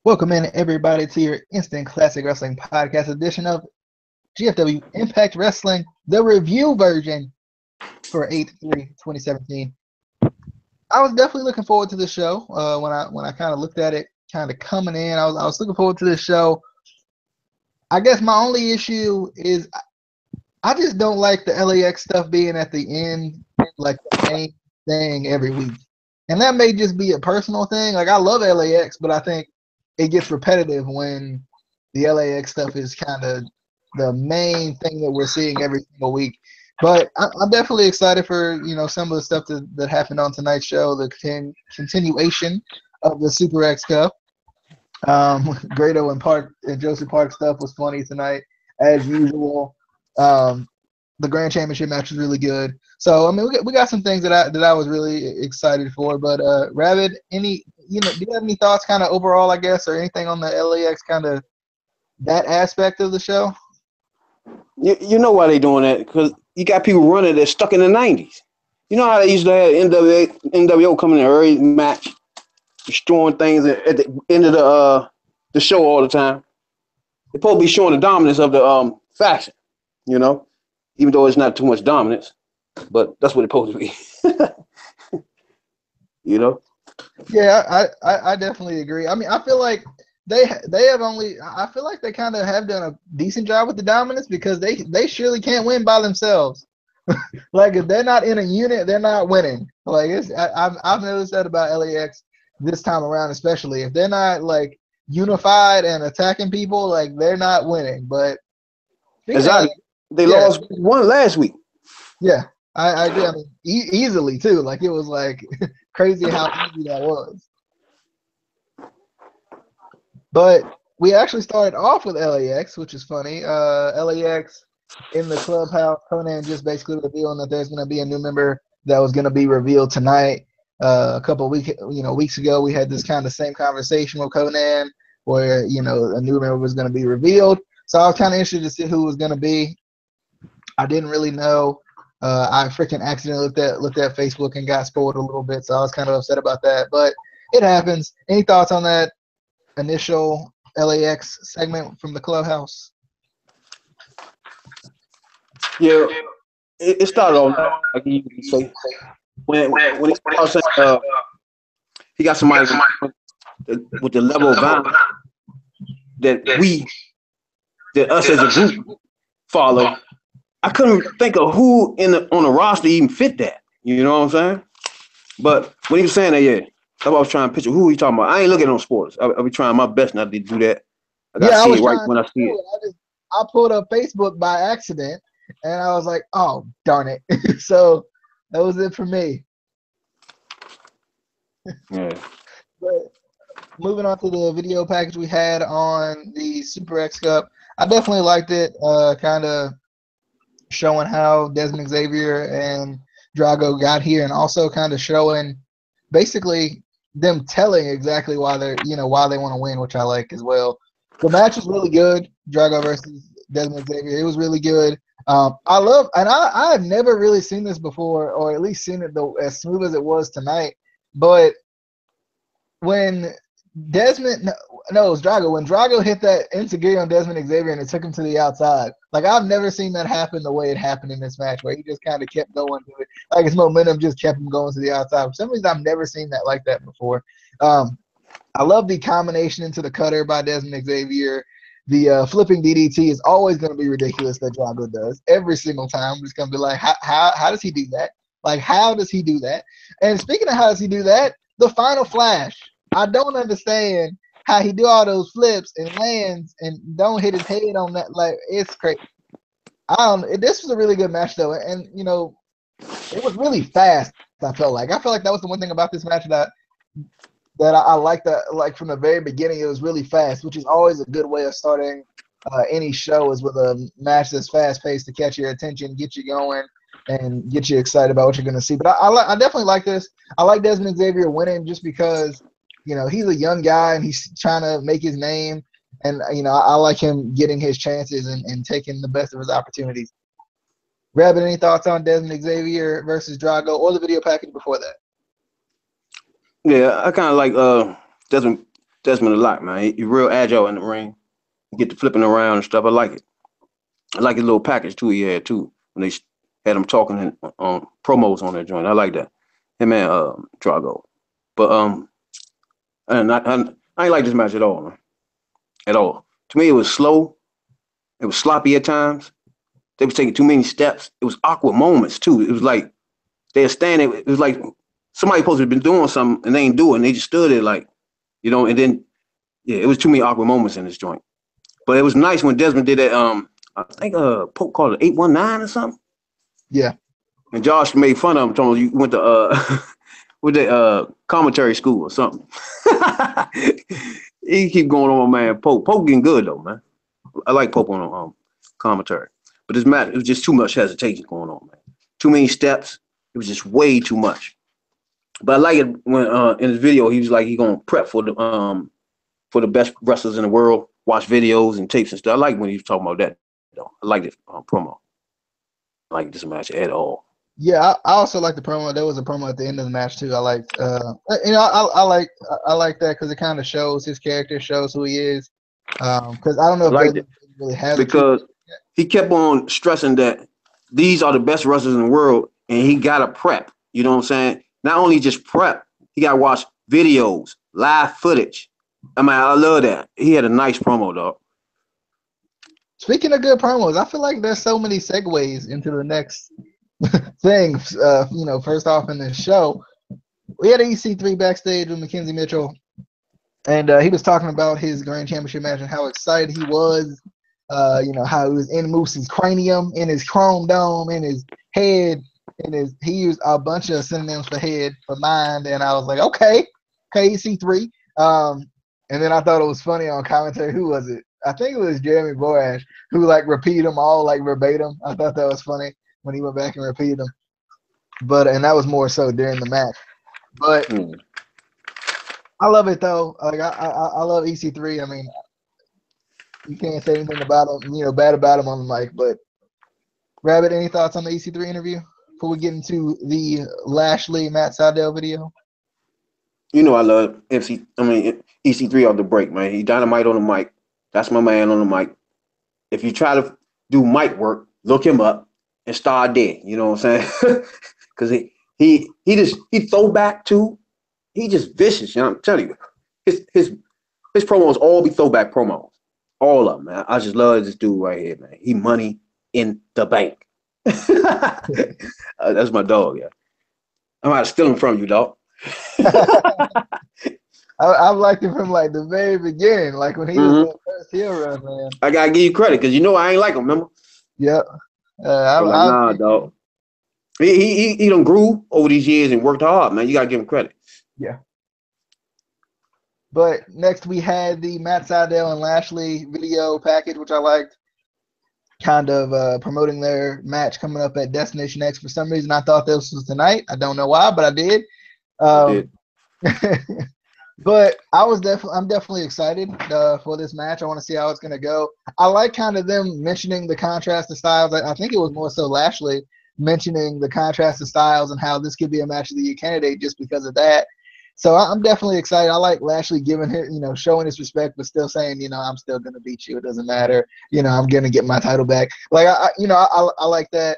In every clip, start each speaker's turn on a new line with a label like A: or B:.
A: Welcome in, everybody, to your instant classic wrestling podcast edition of GFW Impact Wrestling, the review version for 8/3/2017. I was definitely looking forward to this show. When I kind of looked at it, kind of coming in, I was looking forward to this show. I guess my only issue is I just don't like the LAX stuff being at the end, like the main thing every week. And that may just be a personal thing. Like I love LAX, but I think it gets repetitive when the LAX stuff is kind of the main thing that we're seeing every single week. But I'm definitely excited for some of the stuff that happened on tonight's show, the continuation of the Super X Cup. Grado and Joseph Park stuff was funny tonight as usual. Um, the Grand Championship match was really good. So I mean, we got some things that I was really excited for. But Rabbit, do you have any thoughts, kind of overall, I guess, or anything on the LAX kind of that aspect of the show?
B: You know why they doing that? Because you got people running that stuck in the 90s. You know how they used to have NWO coming in early match, destroying things at the end of the show all the time. They're supposed to be showing the dominance of the faction, even though it's not too much dominance, but that's what it's supposed to be.
A: Yeah, I definitely agree. I mean, I feel like I feel like they kind of have done a decent job with the dominance because they surely can't win by themselves. Like if they're not in a unit, they're not winning. Like I've noticed that about LAX this time around, especially if they're not like unified and attacking people, like they're not winning. But
B: exactly, they
A: yeah,
B: lost one last week.
A: yeah, I agree. I mean, easily too. Like it was like crazy how easy that was. But we actually started off with LAX, which is funny. LAX in the clubhouse, Conan just basically revealing that there's going to be a new member that was going to be revealed tonight. A couple of weeks ago, we had this kind of same conversation with Conan, where a new member was going to be revealed. So I was kind of interested to see who it was going to be. I didn't really know. I freaking accidentally looked at Facebook and got spoiled a little bit, so I was kind of upset about that. But it happens. Any thoughts on that initial LAX segment from the clubhouse?
B: Yeah, it started off like you say when he started saying he got somebody with the level of violence that us as a group follow. I couldn't think of who on the roster even fit that. You know what I'm saying? But when he was saying that, yeah, that's what I was trying to picture. Who he talking about? I ain't looking on sports. I'll be trying my best not to do that. I gotta see it right when I see it.
A: I pulled up Facebook by accident, and I was like, "Oh, darn it!" So that was it for me.
B: Yeah.
A: But moving on to the video package we had on the Super X Cup, I definitely liked it. Kind of showing how Desmond Xavier and Drago got here, and also kind of showing basically them telling exactly why why they want to win, which I like as well. The match was really good, Drago versus Desmond Xavier. It was really good. I've never really seen this before, or at least seen it as smooth as it was tonight. But when Desmond, no, it was Drago. When Drago hit that Enzuigiri on Desmond Xavier and it took him to the outside, like I've never seen that happen the way it happened in this match, where he just kind of kept going to it. Like his momentum just kept him going to the outside. For some reason, I've never seen that like that before. I love the combination into the cutter by Desmond Xavier. The flipping DDT is always going to be ridiculous that Drago does. Every single time, I'm just going to be like, how does he do that? Like, how does he do that? And speaking of how does he do that, the final flash. I don't understand how he do all those flips and lands and don't hit his head on that. Like, it's crazy. This was a really good match though, and it was really fast. I felt like that was the one thing about this match that I liked. That like from the very beginning, it was really fast, which is always a good way of starting any show, is with a match that's fast paced to catch your attention, get you going, and get you excited about what you're going to see. But I definitely like this. I like Desmond Xavier winning just because he's a young guy and he's trying to make his name. And, I like him getting his chances and taking the best of his opportunities. Rabbit, any thoughts on Desmond Xavier versus Drago or the video package before that?
B: Yeah, I kind of like Desmond. Desmond a lot, man. He's real agile in the ring. You get to flipping around and stuff. I like it. I like his little package too. He had too when they had him talking on promos on that joint. I like that. Him and Drago. But and I ain't like this match at all, man. At all. To me, it was slow. It was sloppy at times. They was taking too many steps. It was awkward moments too. It was like they're standing. It was like somebody supposed to have been doing something and they ain't doing. They just stood there like, and then it was too many awkward moments in this joint. But it was nice when Desmond did that. I think Pope called it 819 or something.
A: Yeah.
B: And Josh made fun of him, told him you went to with the commentary school or something. He keep going on, man. Pope getting good though, man. I like Pope on commentary, but this match, it was just too much hesitation going on, man. Too many steps. It was just way too much. But I like it when in his video he was like he gonna prep for the best wrestlers in the world, watch videos and tapes and stuff. I like when he was talking about that though. I like this promo. I like this match at all.
A: Yeah, I also like the promo. There was a promo at the end of the match too. I liked, I like that because it kind of shows his character, shows who he is. Because I don't know if they really has
B: because he kept on stressing that these are the best wrestlers in the world, and he got to prep. You know what I'm saying? Not only just prep, he got to watch videos, live footage. I mean, I love that. He had a nice promo, dog.
A: Speaking of good promos, I feel like there's so many segues into the next thing. First off in this show, we had EC3 backstage with Mackenzie Mitchell, and he was talking about his Grand Championship match and how excited he was. How he was in Moose's cranium, in his chrome dome, in his head, he used a bunch of synonyms for head, for mind, and I was like, okay, EC3. And then I thought it was funny on commentary. Who was it? I think it was Jeremy Borash who repeated them all verbatim. I thought that was funny when he went back and repeated them. And that was more so during the match. But I love it though. Like I love EC3. I mean, you can't say anything about him, bad about him on the mic. But Rabbit, any thoughts on the EC3 interview before we get into the Lashley Matt Sydal video?
B: I love EC3 off the break, man. He dynamite on the mic. That's my man on the mic. If you try to do mic work, look him up and start there. You know what I'm saying? Because he throw back too. He just vicious. I'm telling you, his promos all be throwback promos. All of them, man. I just love this dude right here, man. He money in the bank. That's my dog, yeah. I'm about to steal him from you, dog.
A: I've liked him from the very beginning, when he was the first heel run, man.
B: I gotta give you credit because I ain't like him, remember?
A: Yep.
B: Nah, dog. He done grew over these years and worked hard, man. You gotta give him credit.
A: Yeah. But next we had the Matt Sydal and Lashley video package, which I liked. Kind of promoting their match coming up at Destination X. For some reason, I thought this was tonight. I don't know why, but I did. But I'm definitely excited for this match. I want to see how it's going to go. I like kind of them mentioning the contrast of styles. I think it was more so Lashley mentioning the contrast of styles and how this could be a match of the year candidate just because of that. So I'm definitely excited. I like Lashley giving him, showing his respect, but still saying, I'm still going to beat you. It doesn't matter. I'm going to get my title back. I like that.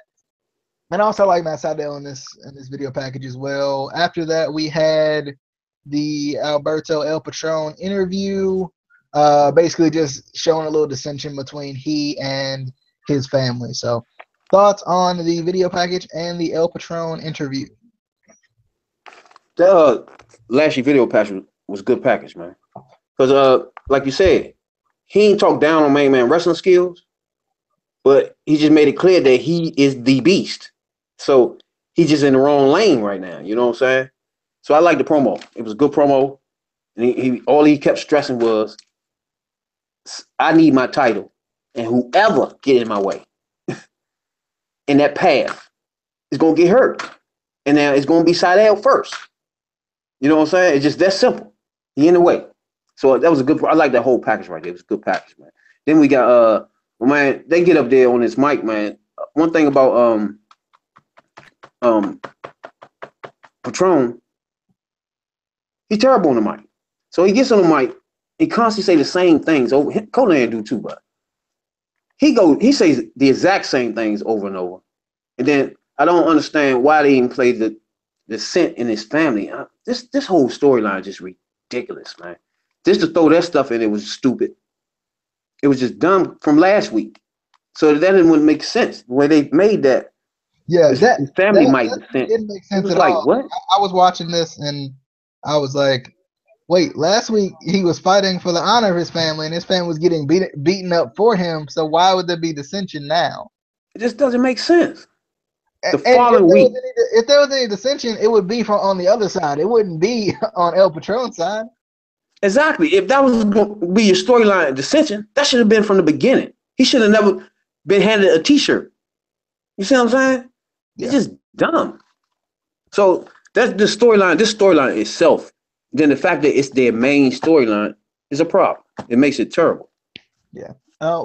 A: And also like Matt Sydal in this video package as well. After that, we had the Alberto El Patron interview, basically just showing a little dissension between he and his family. So thoughts on the video package and the El Patron interview?
B: The Lashley video package was a good package, man. Because like you said, he ain't talk down on main man wrestling skills, but he just made it clear that he is the beast. So he's just in the wrong lane right now. You know what I'm saying? So I like the promo. It was a good promo. And all he kept stressing was, I need my title. And whoever get in my way in that path is going to get hurt. And now it's going to be Sydal first. You know what I'm saying? It's just that simple. He in the way. So that was a good, I like that whole package right there. It was a good package, man. Then we got, man, they get up there on this mic, man. One thing about Patron, he's terrible on the mic. So he gets on the mic He constantly say the same things over. Conan do too, but he says the exact same things over and over. And then I don't understand why they even play the Scent in his family. This whole storyline is just ridiculous, man. Just to throw that stuff in, it was stupid. It was just dumb from last week. So that wouldn't make sense. The way they made that,
A: Yeah,
B: his
A: that
B: family
A: that,
B: might
A: that
B: descend.
A: didn't make
B: It
A: sense
B: was
A: at
B: like,
A: all.
B: what?
A: I was watching this and I was like, wait, last week he was fighting for the honor of his family and his family was getting beaten up for him. So why would there be dissension now?
B: It just doesn't make sense. The
A: And
B: following week.
A: if there was any dissension, it would be from on the other side. It wouldn't be on El Patron's side.
B: Exactly. If that was going to be your storyline dissension, that should have been from the beginning. He should have never been handed a T-shirt. You see what I'm saying? It's
A: Yeah.
B: just dumb. So that's the storyline. This storyline itself, then the fact that it's their main storyline is a problem. It makes it terrible.
A: Yeah.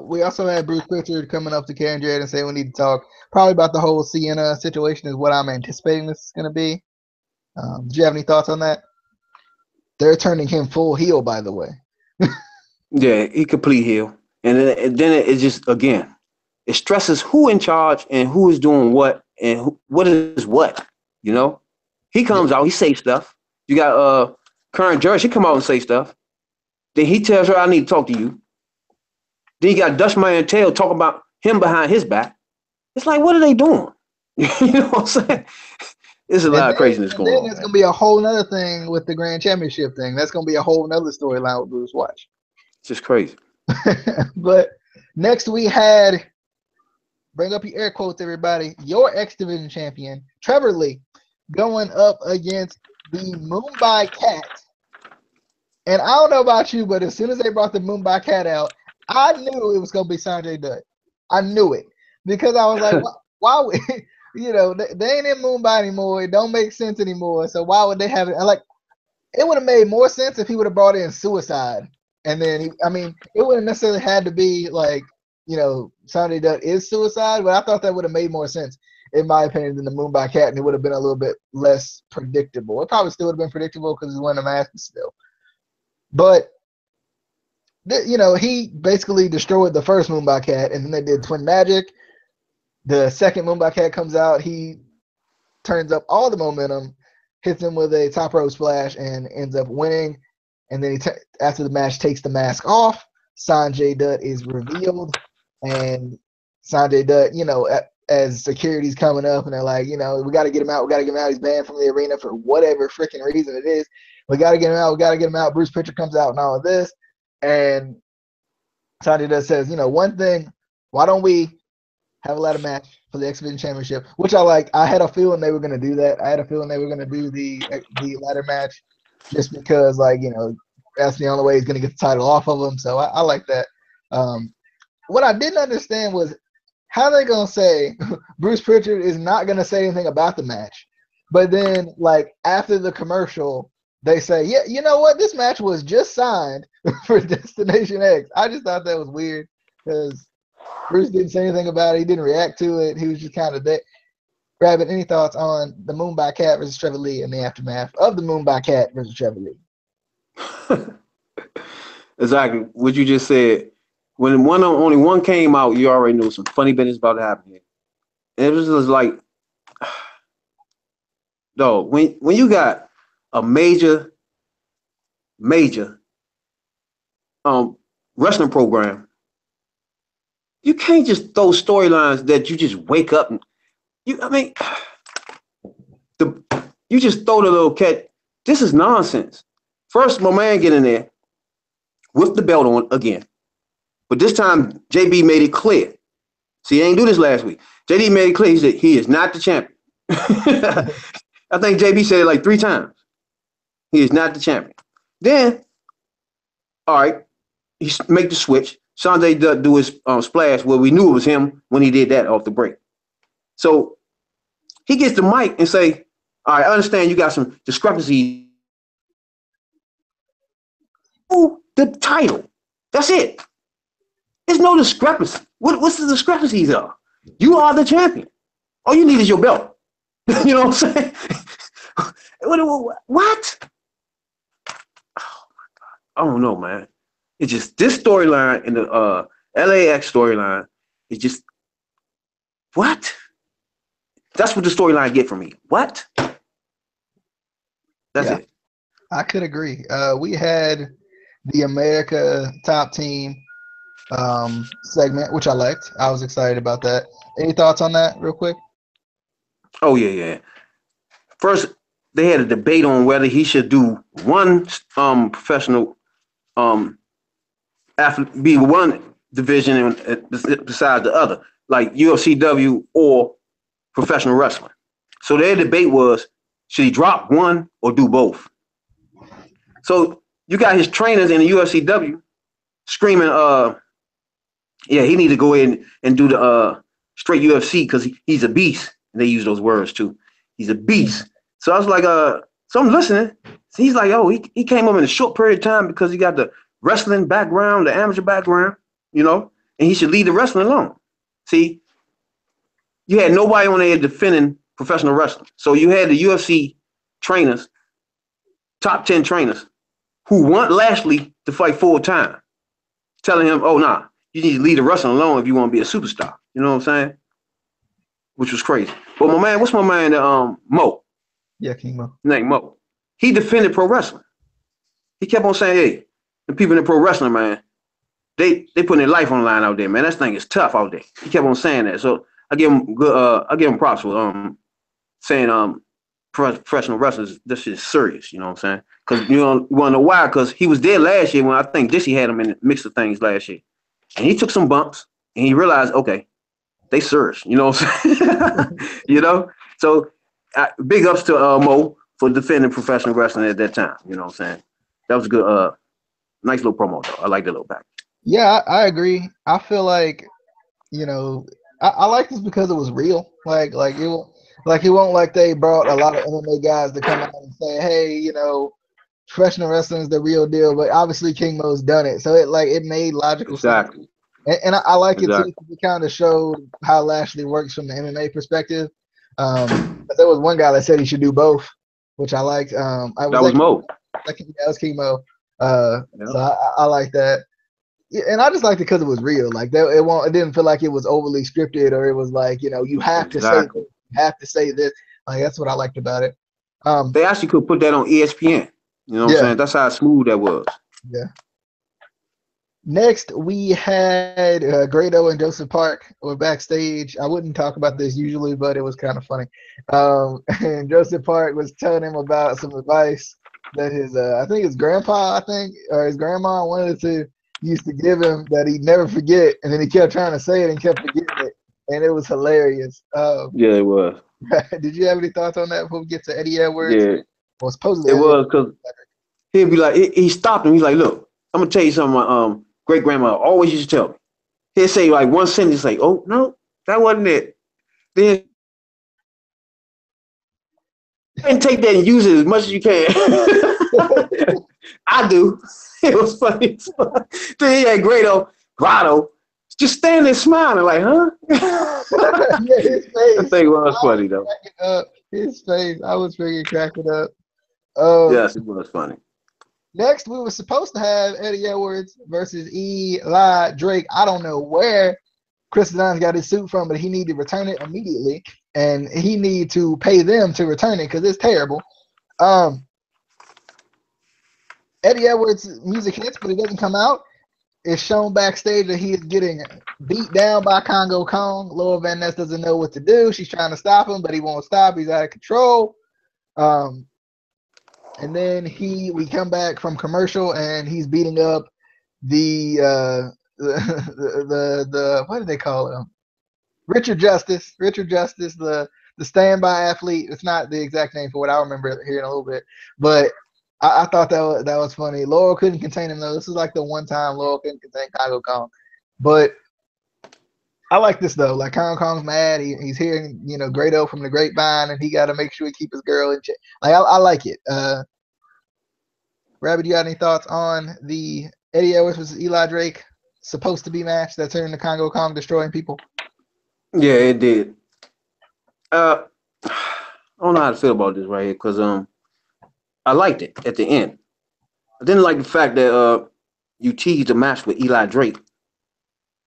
A: We also had Bruce Pritchard coming up to Karen Jarrett and saying we need to talk probably about the whole Sienna situation is what I'm anticipating this is going to be. Do you have any thoughts on that? They're turning him full heel, by the way.
B: Yeah, he complete heel. And then it just, again, it stresses who in charge and who is doing what and what is what, you know? He comes out, he say stuff. You got Karen Jarrett, she come out and say stuff. Then he tells her, I need to talk to you. Then you got Dutchman and Tail talking about him behind his back. It's like, what are they doing? You know what I'm saying? There's a lot of craziness going on.
A: There's going to be a whole other thing with the Grand Championship thing. That's going to be a whole other storyline with Bruce Watch.
B: It's just crazy.
A: But next we had, bring up your air quotes, everybody, your X Division champion, Trevor Lee, going up against the Mumbai Cat. And I don't know about you, but as soon as they brought the Mumbai Cat out, I knew it was going to be Sanjay Dutt. I knew it. Because I was like, why would, you know, they ain't in Mumbai anymore. It don't make sense anymore. So why would they have it? Like, it would have made more sense if he would have brought in Suicide. And then, it wouldn't necessarily had to be like, you know, Sanjay Dutt is Suicide, but I thought that would have made more sense, in my opinion, than the Mumbai Cat, and it would have been a little bit less predictable. It probably still would have been predictable because he's wearing a mask still. But, you know, he basically destroyed the first Mumbai Cat, and then they did Twin Magic. The second Mumbai Cat comes out, he turns up all the momentum, hits him with a top rope splash, and ends up winning. And then after the match, takes the mask off. Sanjay Dutt is revealed, and Sanjay Dutt, you know, as security's coming up, and they're like, you know, we got to get him out. We got to get him out. He's banned from the arena for whatever freaking reason it is. We got to get him out. We got to get him out. Bruce Pritchard comes out and all of this, and Sanjay Dutt says, you know, one thing, why don't we have a ladder match for the X Division Championship, which I like. I had a feeling they were going to do that. I had a feeling they were going to do the ladder match just because, like, you know, that's the only way he's going to get the title off of him. So I like that. What I didn't understand was how they going to say Bruce Pritchard is not going to say anything about the match. But then, like, after the commercial, they say, yeah, you know what? This match was just signed for Destination X. I just thought that was weird because Bruce didn't say anything about it. He didn't react to it. He was just kind of there. Rabbit, any thoughts on the Mumbai Cat versus Trevor Lee in the aftermath of the Mumbai Cat versus Trevor Lee?
B: Exactly what you just said. When only one came out, you already knew some funny business about to happen here. And it was just like, though, when you got a major wrestling program, you can't just throw storylines that you just wake up and you just throw the little cat. This is nonsense. First, my man get in there with the belt on again. But this time, JB made it clear. See, he ain't do this last week. JD made it clear. He said he is not the champion. I think JB said it like 3 times. He is not the champion. Then, all right, he make the switch. Sanjay Dutt do his splash where we knew it was him when he did that off the break. So he gets the mic and say, all right, I understand you got some discrepancies. Oh, the title. That's it. There's no discrepancy. What's the discrepancies are? You are the champion. All you need is your belt. You know what I'm saying? What? Oh my God. I don't know, man. It's just this storyline in the LAX storyline is just what? That's what the storyline get from me. What? That's
A: Yeah,
B: it.
A: I could agree. We had the America Top Team segment, which I liked. I was excited about that. Any thoughts on that, real quick?
B: Oh yeah. First, they had a debate on whether he should do one professional athlete, be one division besides the other, like UFCW or professional wrestling. So their debate was, should he drop one or do both? So you got his trainers in the UFCW screaming, yeah, he need to go in and do the straight UFC because he's a beast. And they use those words too. He's a beast. So I was like, so I'm listening. So he's like, oh, he came up in a short period of time because he got the wrestling background, the amateur background, you know, and he should leave the wrestling alone. See, you had nobody on there defending professional wrestling. So you had the UFC trainers, top 10 trainers, who want Lashley to fight full time, telling him, oh, nah, you need to leave the wrestling alone if you want to be a superstar. You know what I'm saying? Which was crazy. But my man, what's my man, Mo?
A: Yeah, King Mo.
B: Name Mo. He defended pro wrestling. He kept on saying, hey, the people in the pro wrestling, man, they putting their life on the line out there, man. That thing is tough out there. He kept on saying that. So I give him good I give him props for saying professional wrestlers, this is serious, you know what I'm saying? Because you wanna know why? Because he was there last year when I think Dizzy had him in the mix of things last year. And he took some bumps and he realized, okay, they serious, you know what I'm saying? You know? So big ups to Mo for defending professional wrestling at that time, you know what I'm saying? That was a good nice little promo though. I like the little pack.
A: Yeah, I agree. I feel like, you know, I like this because it was real. Like it will, like it won't like they brought a lot of MMA guys to come out and say, hey, you know, professional wrestling is the real deal. But obviously King Mo's done it, so it made logical sense.
B: Exactly.
A: And I like it too.
B: Exactly.
A: Because it kind of showed how Lashley works from the MMA perspective. But there was one guy that said he should do both, which I liked. I was
B: That was
A: like,
B: Mo.
A: that was King Mo.
B: Yeah.
A: So I like that. Yeah, and I just liked it because it was real. Like that, it didn't feel like it was overly scripted or it was like, you know, you have to say this,
B: Exactly.
A: you have to say this. Like that's what I liked about it.
B: They actually could put that on ESPN. You know what I'm
A: Yeah,
B: saying? That's how smooth that was.
A: yeah. Next, we had Grado and Joseph Park were backstage. I wouldn't talk about this usually, but it was kind of funny. And Joseph Park was telling him about some advice that his, I think his grandpa, or his grandma, one of the two, used to give him that he'd never forget. And then he kept trying to say it and kept forgetting it. And it was hilarious.
B: Yeah, it was.
A: Did you have any thoughts on that before we get to Eddie Edwards?
B: Yeah,
A: Well, supposedly
B: it
A: Eddie
B: was
A: Edwards.
B: because he'd be like, he stopped him. He's like, look, I'm gonna tell you something. My great grandma always used to tell me. He'd say like one sentence, like, oh no, that wasn't it. Then and take that and use it as much as you can. I do. It was funny. Then he had Grotto, just standing there smiling, like, huh?
A: Yeah, his
B: That
A: face.
B: thing was
A: I was
B: funny though.
A: cracking up. His face. I was freaking cracking up.
B: Yes, it was funny.
A: Next, we were supposed to have Eddie Edwards versus Eli Drake. I don't know where Chris Dunn's got his suit from, but he need to return it immediately, and he need to pay them to return it because it's terrible. Um, Eddie Edwards' music hits, but it doesn't come out. It's shown backstage that he is getting beat down by Congo Kong. Laura Van Ness doesn't know what to do. She's trying to stop him, but he won't stop. He's out of control. And then we come back from commercial and he's beating up the what do they call him? Richard Justice, the standby athlete. It's not the exact name for what I remember here in a little bit, but I thought that was funny. Laurel couldn't contain him though. This is like the one time Laurel couldn't contain Congo Kong, but I like this though. Like Congo Kong's mad. He's hearing Grado from the grapevine, and he got to make sure he keep his girl in check. Like I like it. Rabbit, you got any thoughts on the Eddie Edwards versus Eli Drake supposed to be match that turned into Congo Kong destroying people?
B: Yeah, it did. I don't know how to feel about this right here because I liked it at the end. I didn't like the fact that you teased a match with Eli Drake,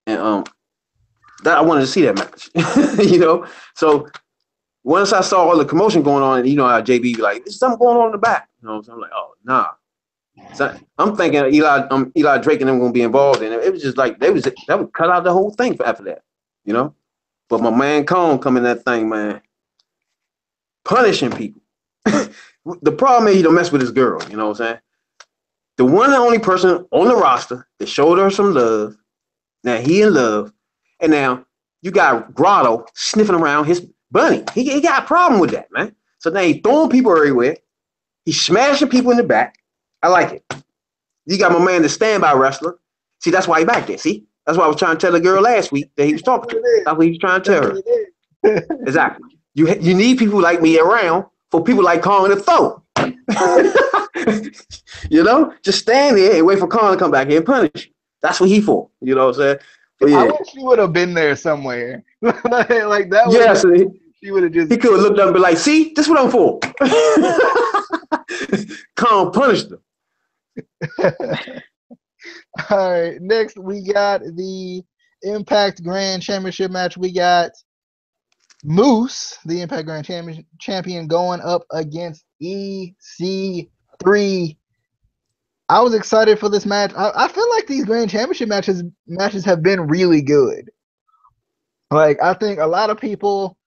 B: and that I wanted to see that match. You know, so once I saw all the commotion going on, and you know how JB be like, "There's something going on in the back," you know, so I'm like, "Oh nah." So I'm thinking Eli Drake and them gonna be involved, and it was just like that would cut out the whole thing for after that, you know. But my man Kong come in that thing, man, punishing people. The problem is he don't mess with his girl, you know what I'm saying? The one and only person on the roster that showed her some love. Now he in love, and now you got Grotto sniffing around his bunny. He got a problem with that, man. So now he's throwing people everywhere. He's smashing people in the back. I like it. You got my man, the standby wrestler. See, that's why he back there. See, that's why I was trying to tell the girl last week that he was talking to. That's what he was trying to tell her. Exactly. You need people like me around for people like Kong to throw. You know, just stand there and wait for Kong to come back here and punish you. That's what he for. You know what I'm saying? But yeah.
A: I wish he would have been there somewhere. Like that.
B: Yeah, so
A: he would have just.
B: He could have looked up and be like, "See, this is what I'm for." Kong punished him.
A: All right. Next, we got the Impact Grand Championship match. We got Moose, the Impact Grand Champion, going up against EC3. I was excited for this match. I feel like these Grand Championship matches have been really good. Like, I think a lot of people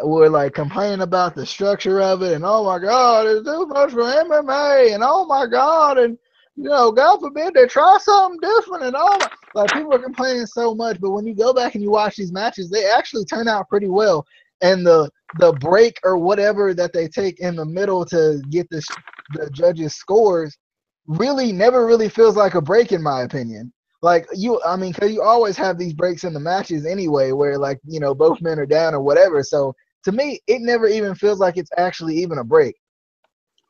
A: were like complaining about the structure of it, and oh my God, it's too much for MMA, and oh my God, and you know, God forbid they try something different, and all like people are complaining so much. But when you go back and you watch these matches, they actually turn out pretty well. And the break or whatever that they take in the middle to get the judges' scores really never really feels like a break, in my opinion. Like because you always have these breaks in the matches anyway, where like, you know, both men are down or whatever. So to me, it never even feels like it's actually even a break.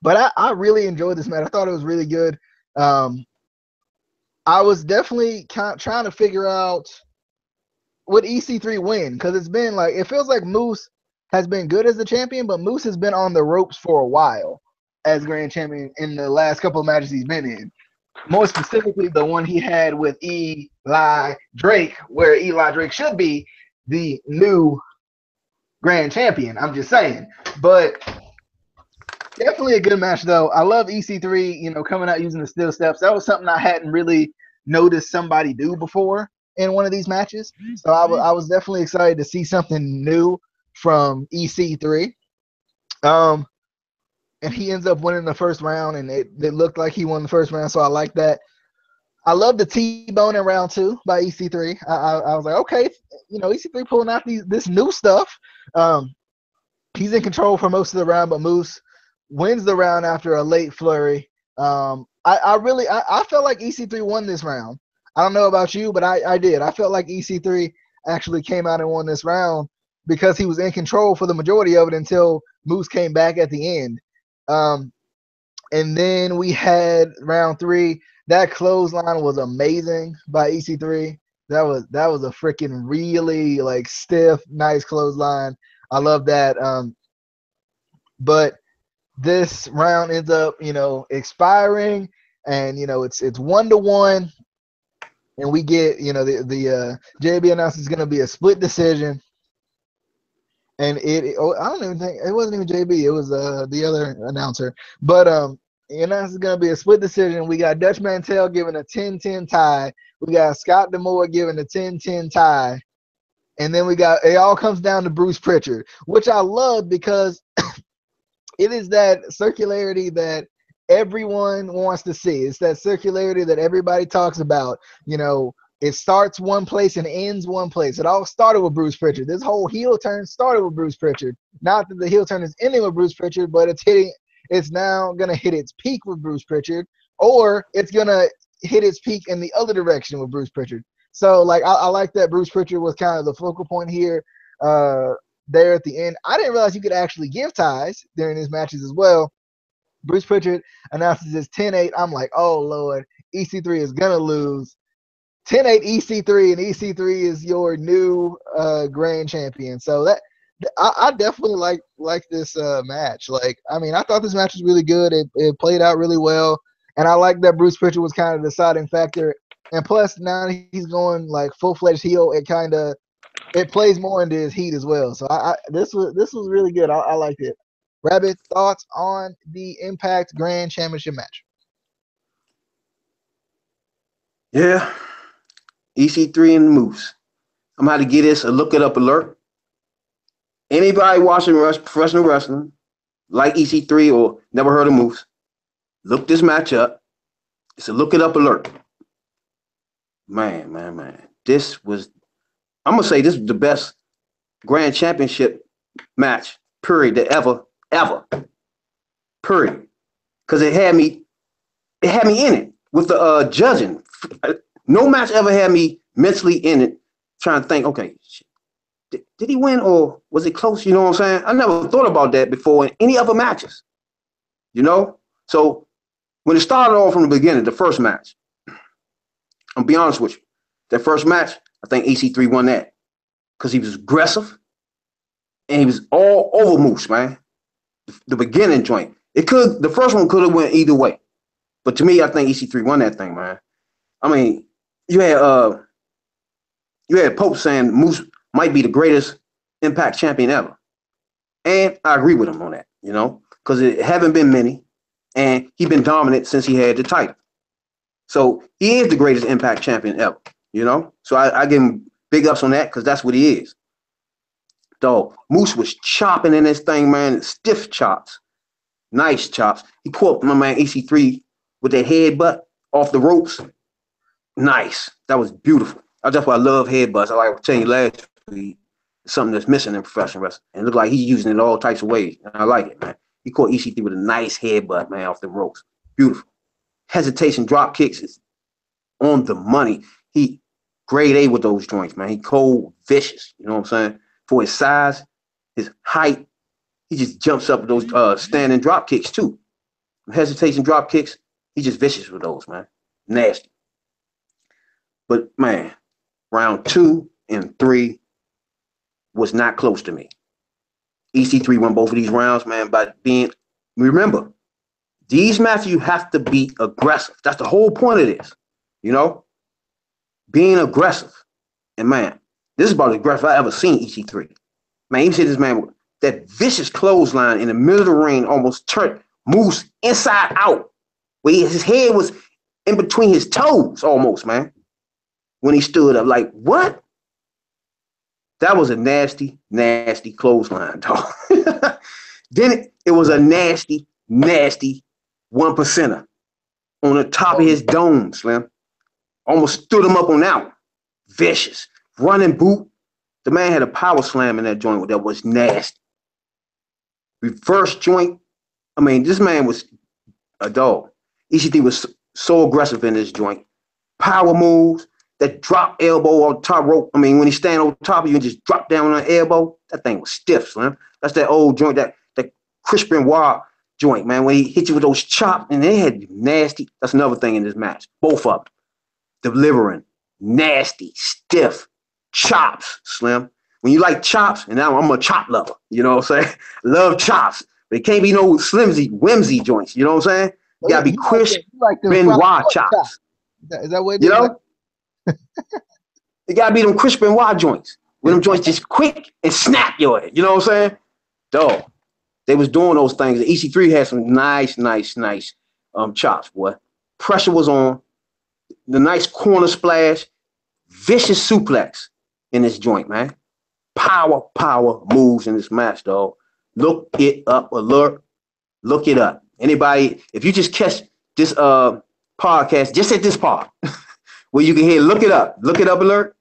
A: But I really enjoyed this match. I thought it was really good. I was definitely trying to figure out would EC3 win, because it's been like, it feels like Moose has been good as the champion, but Moose has been on the ropes for a while as Grand Champion in the last couple of matches he's been in. More specifically, the one he had with Eli Drake, where Eli Drake should be the new Grand Champion. I'm just saying. But definitely a good match, though. I love EC3, you know, coming out using the steel steps. That was something I hadn't really noticed somebody do before in one of these matches. So I was definitely excited to see something new from EC3. And he ends up winning the first round, and it looked like he won the first round, so I like that. I love the T-bone in round 2 by EC3. I was like, okay, you know, EC3 pulling out this new stuff. He's in control for most of the round, but Moose wins the round after a late flurry. I felt like EC3 won this round. I don't know about you, but I did. I felt like EC3 actually came out and won this round because he was in control for the majority of it until Moose came back at the end. And then we had round 3. That clothesline was amazing by EC3. That was a freaking really like stiff, nice clothesline. I love that. But this round ends up, you know, expiring, and you know it's 1-1, and we get, you know, the JB announced it's going to be a split decision. And I don't even think it wasn't even JB. It was the other announcer. But and that's going to be a split decision. We got Dutch Mantel giving a 10-10 tie. We got Scott D'Amore giving a 10-10 tie. And then it all comes down to Bruce Pritchard, which I love because it is that circularity that everyone wants to see. It's that circularity that everybody talks about. You know, it starts one place and ends one place. It all started with Bruce Pritchard. This whole heel turn started with Bruce Pritchard. Not that the heel turn is ending with Bruce Pritchard, but it's now going to hit its peak with Bruce Pritchard, or it's going to hit its peak in the other direction with Bruce Pritchard. So, like, I like that Bruce Pritchard was kind of the focal point here there at the end. I didn't realize you could actually give ties during these matches as well. Bruce Pritchard announces his 10-8. I'm like, oh, Lord, EC3 is going to lose. 10-8 EC3, and EC3 is your new grand champion. So that I definitely like this match. Like, I mean, I thought this match was really good. It played out really well. And I like that Bruce Pritchard was kind of the deciding factor. And plus, now that he's going like full-fledged heel, it plays more into his heat as well. So this was really good. I liked it. Rabbit, thoughts on the Impact Grand Championship match?
B: Yeah, EC3 and the Moose. I'm going to get this a look it up alert. Anybody watching professional wrestling, like EC3 or never heard of Moose, look this match up. It's a look it up alert. Man. This was, I'm going to say this was the best Grand Championship match, period, that ever, period. Because it had me in it with the judging. No match ever had me mentally in it, trying to think, okay, did he win or was it close? You know what I'm saying? I never thought about that before in any other matches, you know? So when it started off from the beginning, the first match, I'm be honest with you, that first match, I think EC3 won that because he was aggressive and he was all over Moose, man. The beginning joint. The first one could have went either way. But to me, I think EC3 won that thing, man. I mean, you had Pope saying Moose might be the greatest Impact champion ever. And I agree with him on that, you know, because it haven't been many, and he's been dominant since he had the title. So he is the greatest Impact champion ever, you know. So I give him big ups on that because that's what he is. Dog, Moose was chopping in this thing, man, stiff chops, nice chops. He caught my man EC3 with that headbutt off the ropes. Nice. That was beautiful. That's why I love headbutts. I like telling you last week, something that's missing in professional wrestling. And it looked like he's using it all types of ways. And I like it, man. He caught EC3 with a nice headbutt, man, off the ropes. Beautiful. Hesitation drop kicks is on the money. He grade A with those joints, man. He cold, vicious. You know what I'm saying? For his size, his height, he just jumps up with those standing drop kicks too. Hesitation drop kicks, he just vicious with those, man. Nasty. But man, round 2 and 3 was not close to me. EC3 won both of these rounds, man, by being, remember, these matches you have to be aggressive. That's the whole point of this, you know? Being aggressive. And man, this is about as aggressive I ever seen EC3. Man, you see this man with that vicious clothesline in the middle of the ring, almost turned Moose inside out, where his head was in between his toes almost, man, when he stood up. Like, what? That was a nasty, nasty clothesline, dog. Then it was a nasty, nasty 1%er on the top of his dome, Slim. Almost stood him up on that one. Vicious. Running boot. The man had a power slam in that joint that was nasty. Reverse joint. I mean, this man was a dog. EC3 was so aggressive in this joint. Power moves, that drop elbow on top rope. I mean, when he stand on top of you and just drop down on an elbow, that thing was stiff, Slim. That's that old joint, that Chris Benoit joint, man, when he hit you with those chops, and they had nasty. That's another thing in this match. Both of them delivering nasty, stiff chops, Slim. When you like chops, and now I'm a chop lover, you know what I'm saying? Love chops. But it can't be no whimsy joints, you know what I'm saying? You gotta be Chris Benoit chops.
A: Is that what it
B: you
A: is?
B: know? It gotta be them Chris Benoit joints. When them joints just quick and snap your head, you know what I'm saying? Dog. They was doing those things. The EC3 had some nice chops, boy. Pressure was on. The nice corner splash. Vicious suplex in this joint, man. Power moves in this match, dog. Look it up, alert. Look it up. Anybody, if you just catch this podcast, just at this part, where you can hear, look it up, alert.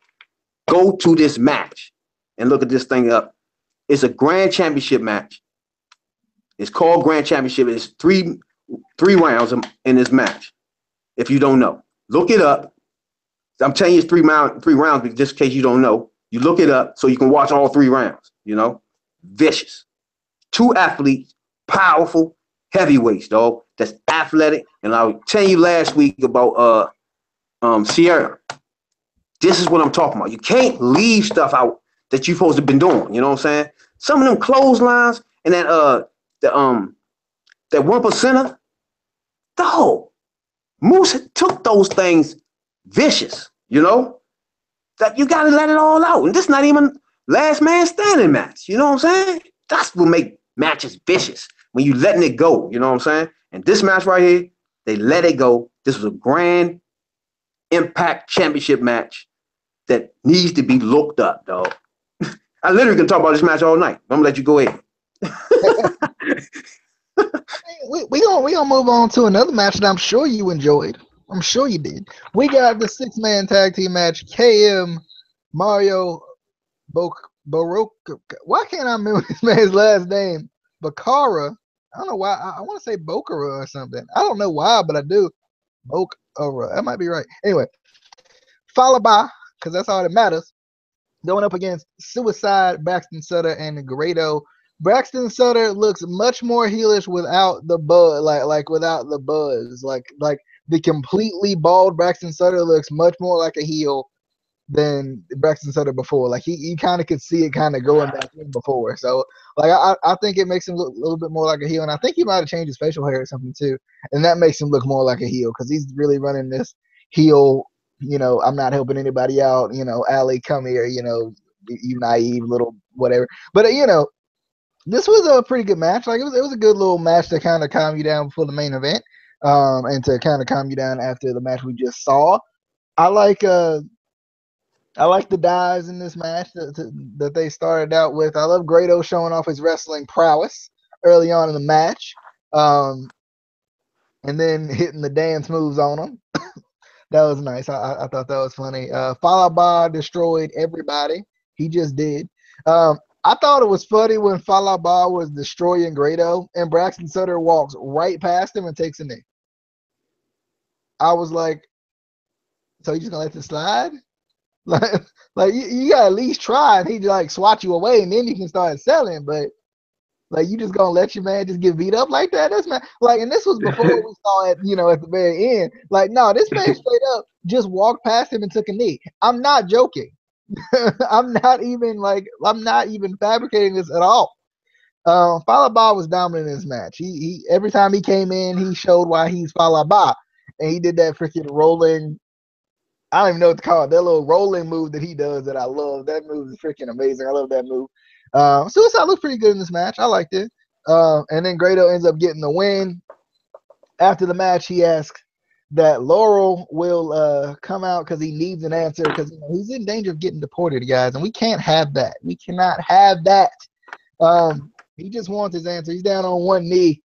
B: Go to this match and look at this thing up. It's a Grand Championship match. It's called Grand Championship. It's three rounds in this match. If you don't know, look it up. I'm telling you, it's three rounds, but just in case you don't know, you look it up so you can watch all 3 rounds. You know, vicious. 2 athletes, powerful heavyweights, dog. That's athletic. And I was telling you last week about Sierra. This is what I'm talking about. You can't leave stuff out that you're supposed to have been doing. You know what I'm saying? Some of them clotheslines and that 1%er, dog. Moose took those things vicious, you know? That you gotta let it all out. And this not even last man standing match. You know what I'm saying? That's what make matches vicious. When you letting it go, you know what I'm saying? And this match right here, they let it go. This was a grand Impact Championship match that needs to be looked up, dog. I literally can talk about this match all night. I'm gonna let you go ahead.
A: we gonna move on to another match that I'm sure you enjoyed. I'm sure you did. We got the 6-man tag team match. KM, Mario, Baroka. Why can't I remember this man's last name? Bakara. I don't know why. I want to say Bokara or something. I don't know why, but I do. Bokara. That might be right. Anyway, followed by, because that's all that matters, going up against Suicide, Braxton Sutter, and Grado. Braxton Sutter looks much more heelish without the buzz, like without the buzz. Like the completely bald Braxton Sutter looks much more like a heel than Braxton Sutter before. Like you kind of could see it kind of going back in before. So like I think it makes him look a little bit more like a heel, and I think he might have changed his facial hair or something too, and that makes him look more like a heel because he's really running this heel. You know, I'm not helping anybody out. You know, Allie, come here. You know, you naive little whatever. But you know, this was a pretty good match. Like it was a good little match to kind of calm you down before the main event, and to kind of calm you down after the match we just saw. I like the dives in this match that they started out with. I love Grado showing off his wrestling prowess early on in the match, and then hitting the dance moves on him. That was nice. I thought that was funny. Falaba destroyed everybody. He just did. I thought it was funny when Falaba was destroying Grado and Braxton Sutter walks right past him and takes a knee. I was like, so you just gonna let this slide? Like you gotta at least try, and he like swat you away, and then you can start selling. But like you just gonna let your man just get beat up like that? That's man. Like, and this was before we saw it, you know, at the very end. Like, no, this man straight up just walked past him and took a knee. I'm not joking. I'm not even fabricating this at all. Falaba was dominant in this match. He every time he came in, he showed why he's Falaba, and he did that freaking rolling. I don't even know what to call it. That little rolling move that he does that I love. That move is freaking amazing. I love that move. Suicide looked pretty good in this match. I liked it. And then Grado ends up getting the win. After the match, he asks that Laurel will come out because he needs an answer because he's in danger of getting deported, guys, and we can't have that. We cannot have that. He just wants his answer. He's down on one knee,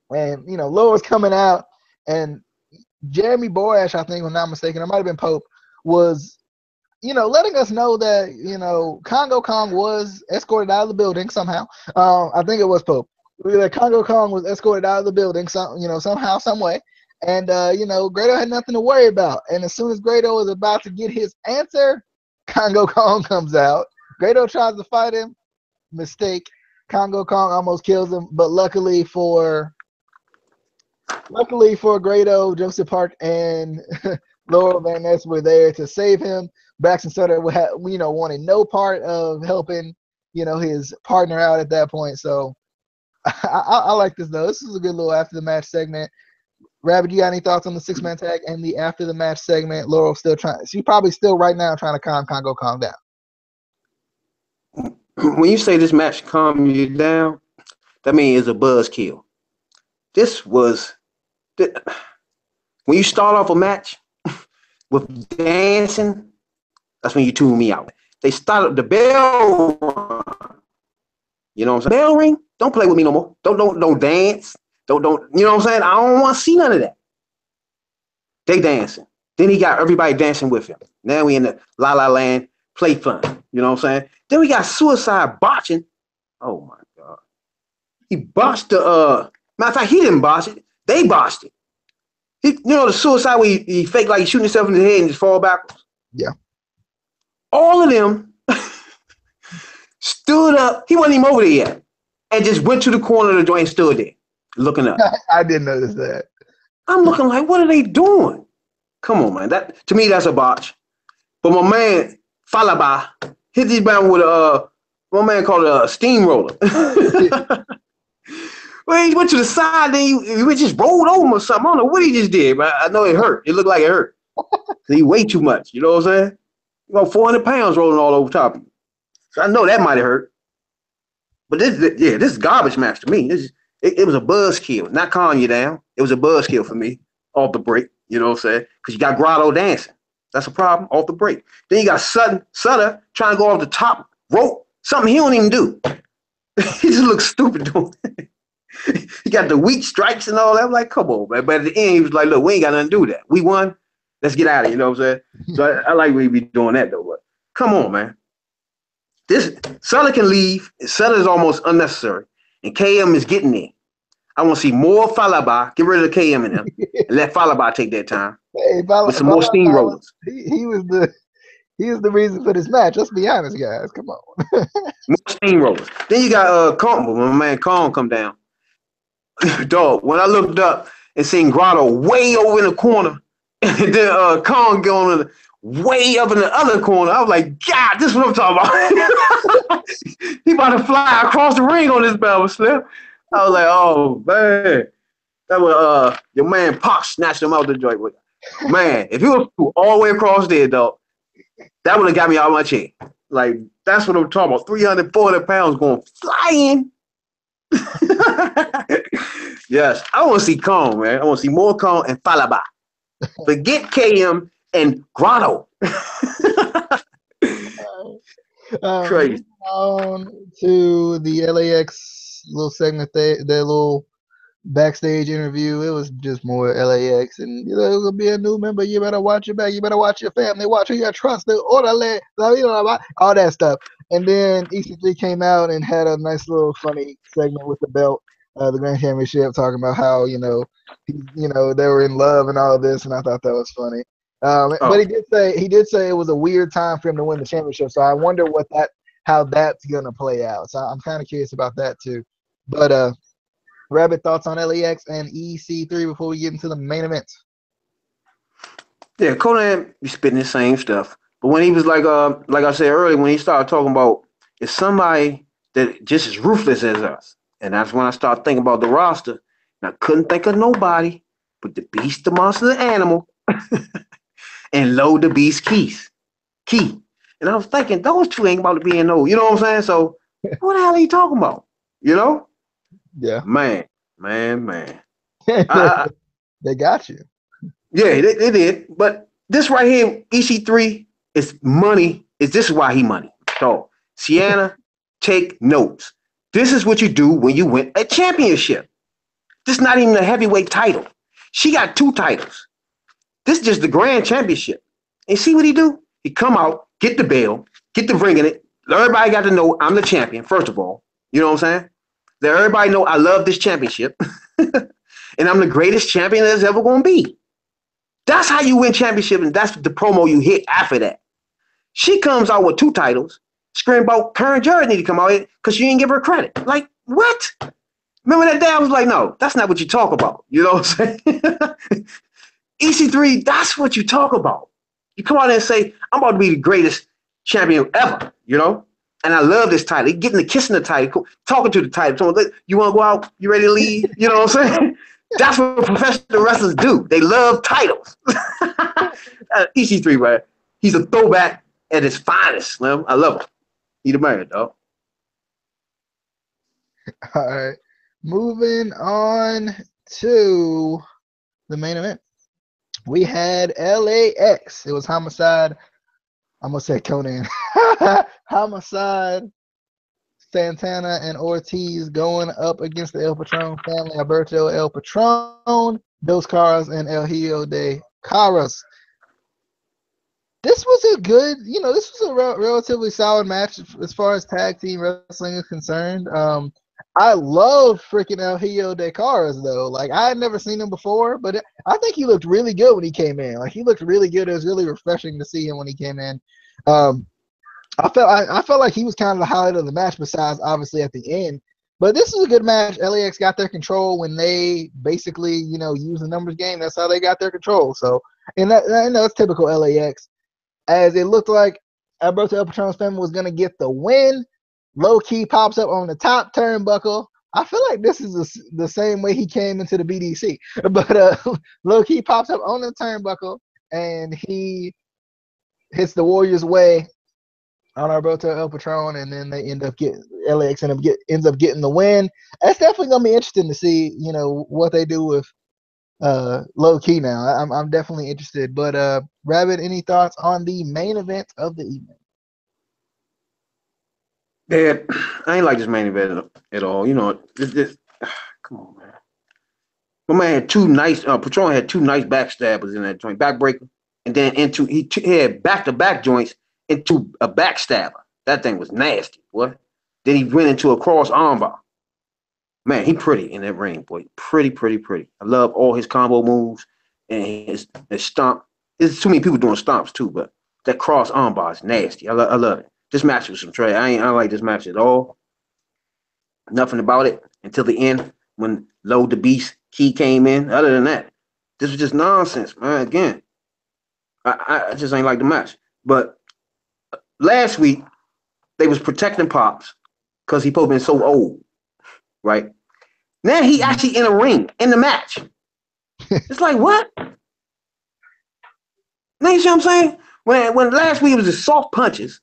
A: and Laurel's coming out, and Jeremy Borash, I think, if I'm not mistaken, it might have been Pope, was letting us know that Congo Kong was escorted out of the building somehow. I think it was Pope. That Congo Kong was escorted out of the building somehow, some way. And Grado had nothing to worry about. And as soon as Grado was about to get his answer, Congo Kong comes out. Grado tries to fight him. Mistake. Congo Kong almost kills him, but luckily for Grado, Joseph Park and Laurel Van Ness were there to save him. Braxton Sutter wanted no part of helping his partner out at that point. So I like this though. This is a good little after the match segment. Rabbit, you got any thoughts on the 6-man tag and the after the match segment? Laurel still trying. She's probably still right now trying to calm Congo Kong down.
B: When you say this match calm you down, that means it's a buzzkill. This was when you start off a match with dancing, that's when you tune me out. They started the bell run. You know what I'm saying? Bell ring, don't play with me no more. Don't dance. Don't you know what I'm saying? I don't want to see none of that. They dancing. Then he got everybody dancing with him. Now we in the La La Land, play fun. You know what I'm saying? Then we got Suicide botching. Oh my God. He botched the matter of fact, he didn't botch it. They botched it. The Suicide where he fake like he's shooting himself in the head and just fall backwards.
A: Yeah.
B: All of them stood up. He wasn't even over there yet. And just went to the corner of the joint and stood there, looking up.
A: I didn't notice that.
B: I'm looking like, what are they doing? Come on, man. That to me, that's a botch. But my man, Falaba, hit this man with my man called a steamroller. Well, he went to the side, then he just rolled over or something. I don't know what he just did, but I know it hurt. It looked like it hurt. He weighed too much. You know what I'm saying? About 400 pounds rolling all over top of you. So I know that might have hurt. But this is garbage match to me. It was a buzzkill, not calming you down. It was a buzzkill for me off the break. You know what I'm saying? Because you got Grotto dancing. That's a problem off the break. Then you got Sutter trying to go off the top rope. Something he don't even do. He just looks stupid doing it. He got the weak strikes and all that. I'm like, come on, man. But at the end, he was like, look, we ain't got nothing to do with that. We won. Let's get out of here. You know what I'm saying? So I like we be doing that, though. But come on, man. This Sutter can leave. Sutter is almost unnecessary. And KM is getting there. I want to see more Falaba. Get rid of the KM in him. And let Falaba take that time.
A: Hey,
B: with some more steamrollers.
A: He was the reason for this match. Let's be honest, guys. Come on.
B: More steamrollers. Then you got Kong, when my man Kong come down. Dog, when I looked up and seen Grotto way over in the corner, and then Kong going way up in the other corner, I was like, God, this is what I'm talking about. He about to fly across the ring on this Belva slip. I was like, oh, man. That was your man Pac snatched him out the joint. Man, if he was all the way across there, dog, that would have got me out of my chair. Like, that's what I'm talking about. 300, 400 pounds going flying. Yes, I want to see Kong, man. I want to see more Kong and Falaba. Forget KM and Grotto. Crazy.
A: On to the LAX little segment, their little backstage interview. It was just more LAX, and you know, it's gonna be a new member. You better watch your back. You better watch your family. Watch who you trust. All that stuff. And then EC3 came out and had a nice little funny segment with the belt, the Grand Championship, talking about how they were in love and all of this, and I thought that was funny. But he did say it was a weird time for him to win the championship. So I wonder how that's gonna play out. So I'm kind of curious about that too. But Rabbit, thoughts on LAX and EC3 before we get into the main event?
B: Yeah, Conan be spitting the same stuff. But when he was like I said earlier, when he started talking about it's somebody that just as ruthless as us. And that's when I started thinking about the roster. And I couldn't think of nobody but the Beast, the Monster, the Animal, and Load the Beast Key. And I was thinking, those two ain't about to be in no, you know what I'm saying? So what the hell are you talking about? You know?
A: Yeah.
B: Man.
A: They got you.
B: Yeah, they did. But this right here, EC3 is money. This is why he money. So, Sienna, take notes. This is what you do when you win a championship. This is not even a heavyweight title. She got 2 titles. This is just the grand championship. And see what he do? He come out, get the bell, get the ring in it. Everybody got to know I'm the champion, first of all. You know what I'm saying? Let everybody know I love this championship. And I'm the greatest champion there's ever going to be. That's how you win championship, and that's the promo you hit after that. She comes out with 2 titles, screaming about Karen Jarrett need to come out here because she didn't give her credit. Like, what? Remember that day? I was like, no, that's not what you talk about. You know what I'm saying? EC3, that's what you talk about. You come out there and say, I'm about to be the greatest champion ever, you know? And I love this title. Getting the kissing the title, talking to the title. You want to go out? You ready to leave? You know what I'm saying? That's what professional wrestlers do. They love titles. EC3, man. He's a throwback at his finest, Slim. I love him. He the man, dog.
A: All right. Moving on to the main event. We had LAX. It was Homicide. I'm going to say Conan. Homicide, Santana, and Ortiz going up against the El Patron family. Alberto El Patron, Dos Caras, and El Hijo de Caras. This was a good, this was a relatively solid match as far as tag team wrestling is concerned. I love freaking El Hijo de Caras, though. Like, I had never seen him before, but I think he looked really good when he came in. Like, he looked really good. It was really refreshing to see him when he came in. I felt like he was kind of the highlight of the match, besides obviously at the end. But this is a good match. LAX got their control when they basically, use the numbers game. That's how they got their control. So, and that's typical LAX. As it looked like Alberto El Patron's family was going to get the win. Low key pops up on the top turnbuckle, I feel like this is the same way he came into the BDC, but look, he pops up on the turnbuckle and he hits the Warriors way on Alberto El Patron, and then they end up getting LAX ends up getting the win. That's definitely gonna be interesting to see, what they do with low key now. I'm definitely interested. But Rabbit, any thoughts on the main event of the evening?
B: Dad, I ain't like this main event at all. This come on, man. My man had two nice. Patron had two nice backstabbers in that joint, backbreaker, and then he had back-to-back joints into a backstabber. That thing was nasty, boy. Then he went into a cross armbar. Man, he pretty in that ring, boy. Pretty, pretty, pretty. I love all his combo moves and his stomp. There's too many people doing stomps too, but that cross armbar is nasty. I love it. This match was some trash. I don't like this match at all. Nothing about it until the end when Low the Beast Key came in. Other than that, this was just nonsense, man. Again, I just ain't like the match. But last week they was protecting Pops because he supposed to be so old, right? Now he actually in a ring in the match. It's like what? Now you see what I'm saying? When last week it was just soft punches,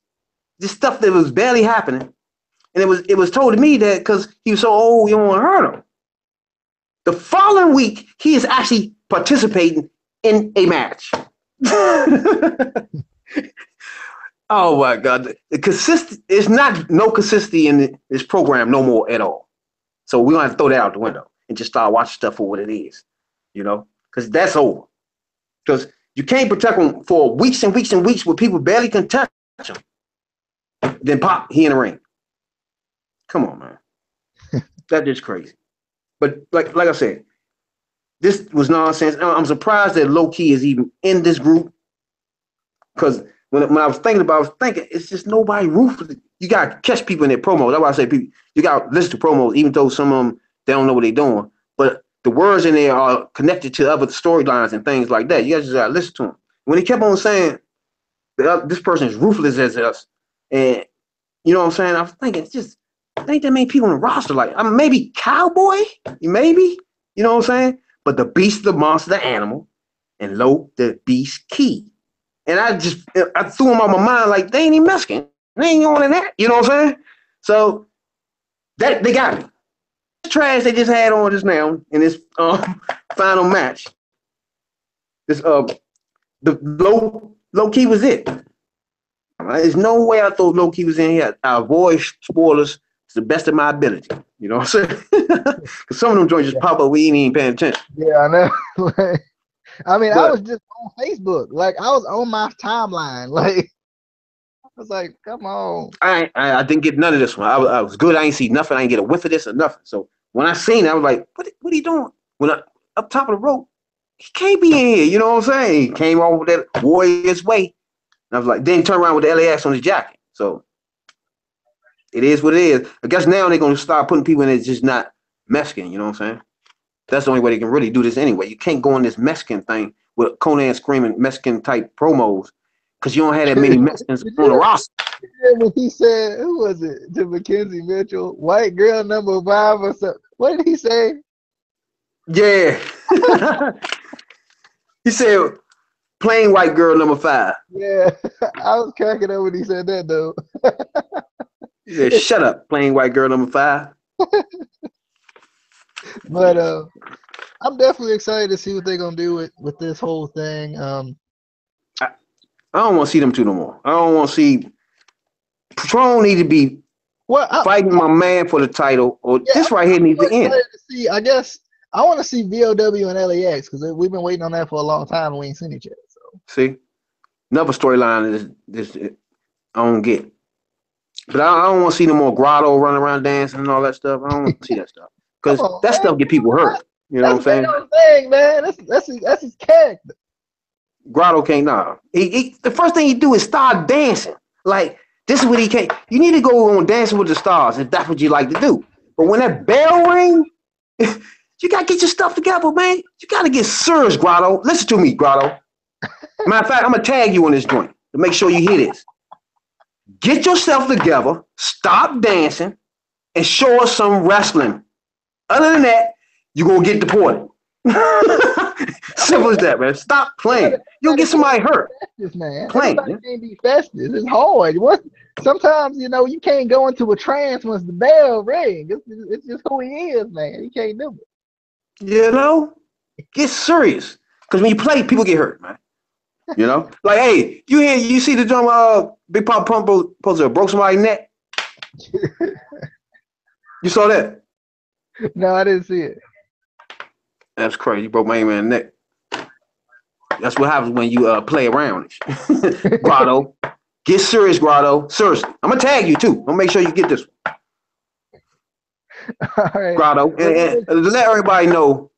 B: just stuff that was barely happening. And it was told to me that because he was so old, you don't want to hurt him. The following week, he is actually participating in a match. Oh my God! It's not no consistency in this program no more at all. So we're gonna have to throw that out the window and just start watching stuff for what it is, because that's over. Because you can't protect him for weeks and weeks and weeks where people barely can touch him. Then pop, he in the ring. Come on, man. That is crazy. But like I said, this was nonsense. I'm surprised that Low Key is even in this group. Because when I was thinking about it, I was thinking, it's just nobody ruthless. You got to catch people in their promos. That's why I say people, you got to listen to promos, even though some of them, they don't know what they're doing. But the words in there are connected to other storylines and things like that. You guys just got to listen to them. When he kept on saying, this person is ruthless as us, and you know what I'm saying? I was thinking, it's just, ain't that many people on the roster. Like, maybe Cowboy, maybe, you know what I'm saying? But the Beast, the Monster, the Animal, and Low, the Beast Key. And I threw him out my mind like, they ain't even Mexican. They ain't on that, you know what I'm saying? So, that they got me. This trash they just had on just now in this final match, this the Low Key was it. There's no way I thought Low Key was in here. I avoid spoilers to the best of my ability. You know what I'm saying? Because some of them joints just pop up, we ain't even paying attention.
A: Yeah, I know. I was just on Facebook. Like, I was on my timeline. Like, I was like, come on.
B: I didn't get none of this one. I was good. I ain't see nothing. I ain't get a whiff of this or nothing. So when I seen it, I was like, what are you doing? When up top of the rope, he can't be in here. You know what I'm saying? He came over that Warriors way. And I was like, then turn around with the LAX on his jacket. So it is what it is. I guess now they're going to start putting people in that's just not Mexican. You know what I'm saying? That's the only way they can really do this anyway. You can't go on this Mexican thing with Conan screaming Mexican type promos because you don't have that many Mexicans on the roster.
A: When he said, who was it? To Mackenzie Mitchell, white girl number 5 or something. What did he say?
B: Yeah. He said, plain white girl number 5.
A: Yeah. I was cracking up when he said that, though.
B: He said, shut up, plain white girl number 5.
A: But I'm definitely excited to see what they're going to do with this whole thing.
B: I don't want to see them two no more. I don't want to see Patron need to be fighting my man for the title, or this right here needs to end.
A: I guess I want to see VOW and LAX because we've been waiting on that for a long time and we ain't seen each other. So
B: see, another storyline is this I don't get. But I don't want to see no more Grotto running around dancing and all that stuff. I don't want to see that stuff because that stuff get people hurt. You know what I'm saying?
A: Thing, man. That's his character.
B: Grotto can't the first thing he do is start dancing. Like, this is what he can't. You need to go on Dancing with the Stars if that's what you like to do. But when that bell ring, you gotta get your stuff together, man. You gotta get serious, Grotto. Listen to me, Grotto. Matter of fact, I'm gonna tag you on this joint to make sure you hear this. Get yourself together, stop dancing, and show us some wrestling. Other than that, you're gonna get deported. Simple as that, man. Stop playing. You'll get somebody hurt.
A: Festus, man.
B: Playing.
A: Everybody can't be Festus. It's hard. Sometimes, you can't go into a trance once the bell rings. It's just who he is, man. He can't do
B: it. Get serious. Because when you play, people get hurt, man. Like, hey, you see the drum Big Pop Pump supposed to have broke somebody's neck? You saw that?
A: No, I didn't see it.
B: That's crazy. You broke my man's neck. That's what happens when you play around. Grotto. Get serious, Grotto. Seriously. I'm going to tag you, too. I'm going to make sure you get this one.
A: All right.
B: Grotto. And to let everybody know,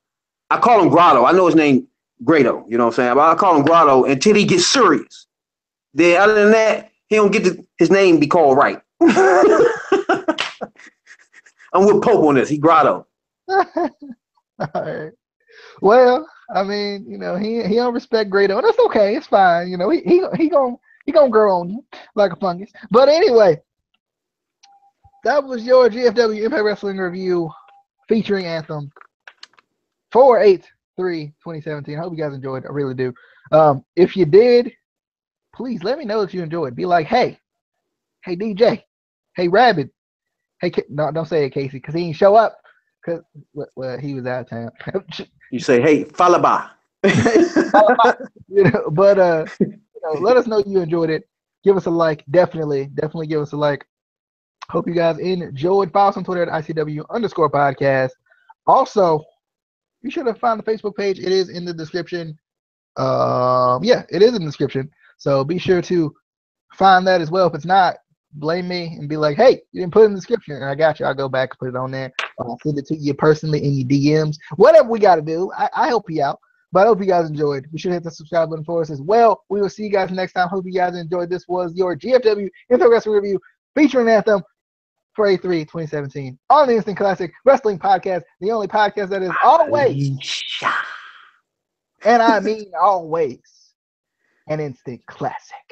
B: I call him Grotto. I know his name, Grado. You know what I'm saying? But I call him Grotto until he gets serious. Then other than that, he don't get his name be called right. I'm with Pope on this. He Grotto.
A: All right. Well, I mean, he don't respect Grado, and that's okay. It's fine. He gonna grow on you like a fungus. But anyway, that was your GFW Impact Wrestling review featuring Anthem for 8/3/2017. I hope you guys enjoyed. I really do. If you did, please let me know that you enjoyed. Be like, hey DJ, hey Rabbit, hey, no, don't say it, Casey, because he didn't show up. Cause he was out of town.
B: You say, hey, Falaba.
A: But let us know you enjoyed it. Give us a like. Definitely give us a like. Hope you guys enjoyed. Follow us on Twitter at ICW_podcast. Also, be sure to find the Facebook page. It is in the description. Yeah, it is in the description. So be sure to find that as well. If it's not, blame me and be like, hey, you didn't put it in the description. And I got you. I'll go back and put it on there. I'll send it to you personally in your DMs. Whatever we got to do, I help you out. But I hope you guys enjoyed. Be sure to hit the subscribe button for us as well. We will see you guys next time. Hope you guys enjoyed. This was your GFW Impact Wrestling Review featuring Anthem for 8/3/2017 on the Instant Classic Wrestling Podcast, the only podcast that is always, and I mean always, an instant classic.